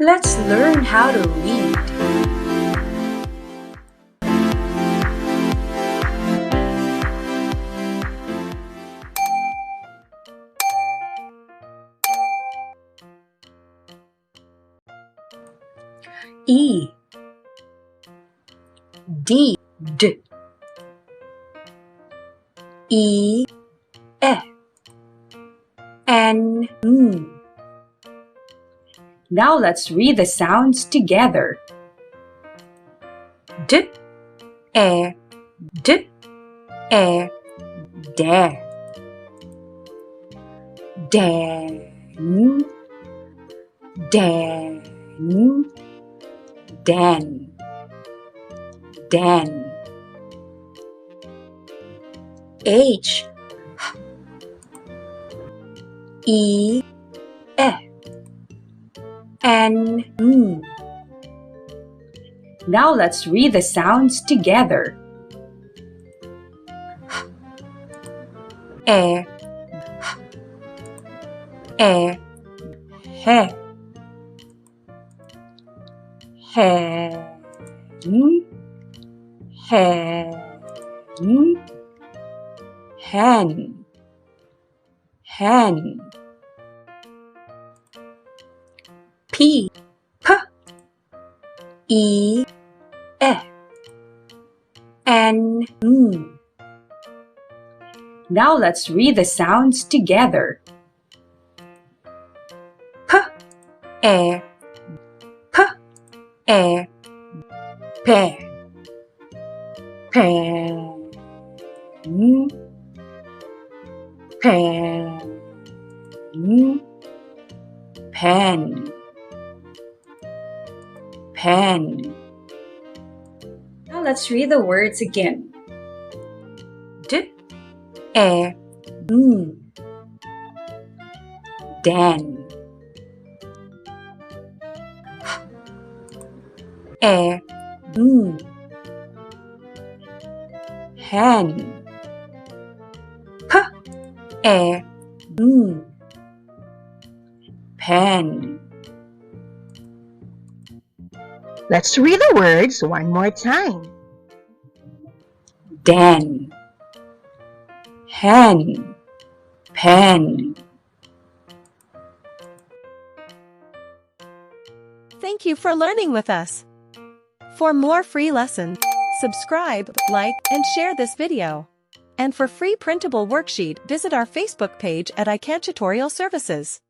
Let's learn how to read. E D D E E N N. Now let's read the sounds together. D E D E de den den den den. H E E N N. Now let's read the sounds together. E E he hen hen hen. P P E E N N. Now let's read the sounds together. P E P E pe pen pen pen pen. Now let's read the words again. D E N den E N hen P E N pen. Let's read the words one more time. Den hen pen. Thank you for learning with us. For more free lessons, subscribe, like, and share this video. And for free printable worksheet, visit our Facebook page at iCan Tutorial Services.